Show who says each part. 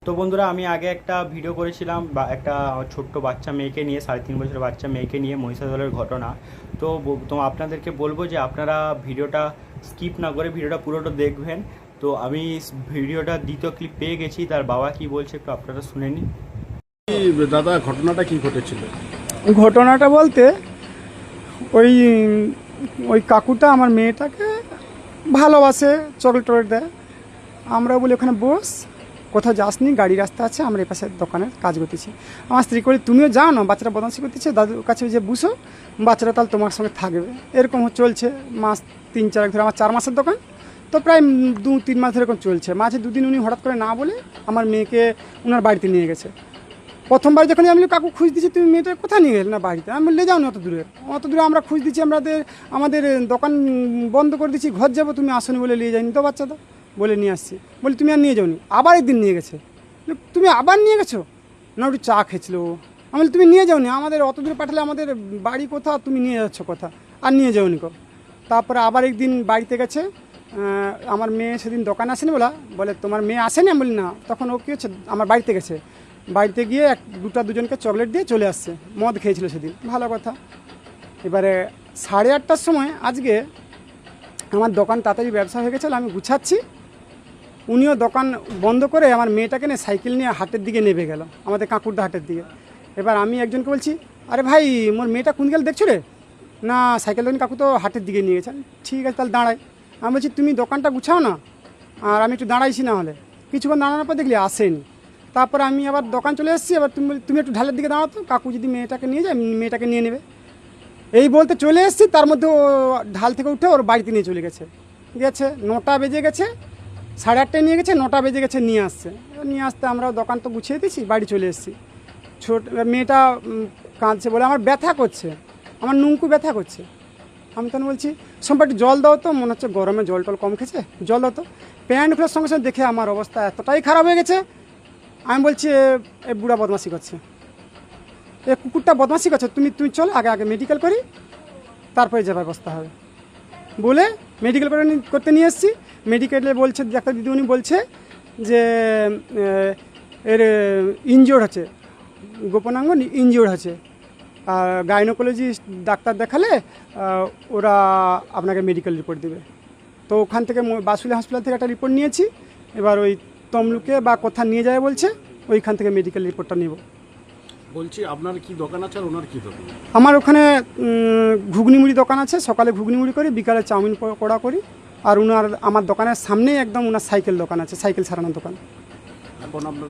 Speaker 1: তো বন্ধুরা, আমি আগে একটা ভিডিও করেছিলাম বা একটা ছোট্ট বাচ্চা মেয়েকে নিয়ে, 3.5 বছরের বাচ্চা মেয়েকে নিয়ে মহিষাদলের ঘটনা। তো আপনাদেরকে বলবো যে আপনারা ভিডিওটা স্কিপ না করে ভিডিওটা পুরোটা দেখবেন। তো আমি ভিডিওটা দ্বিতীয় ক্লিপ পেয়ে গেছি, তার বাবা কি বলছে একটু আপনারা শুনে নিন।
Speaker 2: দাদা, ঘটনাটা কি ঘটেছিল?
Speaker 3: ঘটনাটা বলতে ওই ওই কাকুটা আমার মেয়েটাকে ভালোবাসে, চকলেট টকলেট দেয়। আমরা বলি ওখানে বস, কোথাও যাসনি, গাড়ি রাস্তা আছে, আমরা এপাশে দোকানে কাজ করতেছি। আমার স্ত্রী বলি তুমিও যাও না, বাচ্চারা বদমাশি করতেছে, দাদুর কাছে যে বুঝো, বাচ্চারা তাহলে তোমার সঙ্গে থাকবে। এরকম চলছে মাস 3-4 ধরে। আমার 4 মাসের দোকান, তো প্রায় 2-3 মাস ধরে এরকম চলছে। মাঝে দুদিন উনি হঠাৎ করে না বলে আমার মেয়েকে ওনার বাড়িতে নিয়ে গেছে। প্রথমবার যখন আমি কাকু খুঁজ দিচ্ছি, তুমি মেয়েটা কোথায় নিয়ে গেলে না বাড়িতে, আমি বললে যাও না, অত দূরে আমরা খুঁজ দিচ্ছি, আমাদের দোকান বন্ধ করে দিচ্ছি, ঘর যাবো, তুমি আসনি বলে নিয়ে যাইনি তো বাচ্চাটা, বলে নিয়ে আসছি। বলি তুমি আর নিয়ে যাওনি, আবার একদিন নিয়ে গেছে। তুমি আবার নিয়ে গেছো না, একটু চা খেয়েছিল। আমি বলি তুমি নিয়ে যাওনি, আমাদের অত দূরে পাঠালে আমাদের বাড়ি কোথা, তুমি নিয়ে যাচ্ছ কথা, আর নিয়ে যাওনি কো। তারপরে আবার একদিন বাড়িতে গেছে। আমার মেয়ে সেদিন দোকানে আসেনি, বলে তোমার মেয়ে আসেনি। আমি বলি না। তখন ও কী হচ্ছে, আমার বাড়িতে গেছে, বাড়িতে গিয়ে দুজনকে চকলেট দিয়ে চলে আসছে। মদ খেয়েছিল সেদিন, ভালো কথা। এবারে 8:30টার সময় আজকে আমার দোকান তাড়াতাড়ি ব্যবসা হয়ে গেছিলো, আমি গুছাচ্ছি, উনিও দোকান বন্ধ করে আমার মেয়েটাকে নিয়ে সাইকেল নিয়ে হাটের দিকে নেমে গেল, আমাদের কাঁকুরদা হাটের দিকে। এবার আমি একজনকে বলছি, আরে ভাই, মোর মেয়েটা কোন গেল দেখছো রে? না, সাইকেল নিয়ে কাকু তো হাটের দিকে নিয়ে গেছেন। ঠিক আছে, তাহলে দাঁড়াই। আমি বলছি তুমি দোকানটা গুছাও না, আর আমি একটু দাঁড়াইছি, না হলে কিছুক্ষণ দাঁড়ানোর পর দেখলি আসেনি। তারপরে আমি আবার দোকান চলে এসেছি। এবার তুমি একটু ঢালের দিকে দাঁড়াতো, কাকু যদি মেয়েটাকে নিয়ে যায়, মেয়েটাকে নিয়ে নেবে। এই বলতে চলে এসেছি, তার মধ্যে ও ঢাল থেকে উঠে ওর বাড়িতে নিয়ে চলে গেছে। 9টা বেজে গেছে, 8:30টায় নিয়ে গেছে, 9টা বেজে গেছে নিয়ে আসছে। নিয়ে আসতে আমরা দোকান তো গুছিয়ে দিয়েছি, বাড়ি চলে এসেছি। মেয়েটা কাঁদছে, বলে আমার ব্যথা করছে, আমার নুঙ্কু ব্যথা করছে। আমি তখন বলছি সোমবার একটু জল দাও তো, মনে হচ্ছে গরমে জল টল কম খেয়েছে, জল দাও তো। প্যান্ট খোলার সঙ্গে সঙ্গে দেখে আমার অবস্থা এতটাই খারাপ হয়ে গেছে। আমি বলছি এ বুড়া বদমাশি করছে, এ কুকুরটা বদমাশি করছে, তুমি চলো আগে মেডিকেল করি, তারপরে যে ব্যবস্থা হবে। বলে মেডিকেল করতে নিয়ে এসেছি। মেডিকেলে বলছে, ডাক্তার দিদিমণি বলছে যে এর ইনজিওর্ড আছে, গোপনাঙ্গ ইনজিওর্ড আছে, আর গাইনোকোলজিস্ট ডাক্তার দেখালে ওরা আপনাকে মেডিকেল রিপোর্ট দেবে। তো ওখান থেকে বাসুলি হসপিটাল থেকে একটা রিপোর্ট নিয়েছি। এবার ওই তমলুকে বা কোথা নিয়ে যায় বলছে, ওইখান থেকে মেডিকেল রিপোর্টটা নেব।
Speaker 2: বলছি আপনার কি দোকান আছে আর ওনার কি দোকান?
Speaker 3: আমার ওখানে ঘুগনি মুড়ি দোকান আছে, সকালে ঘুগনি মুড়ি করি, বিকালে চাউমিন পকোড়া করি। আর আমার দোকানের সামনেই একদম ওনার সাইকেল দোকান আছে, সাইকেল সারানোর দোকান।
Speaker 2: এখন আপনার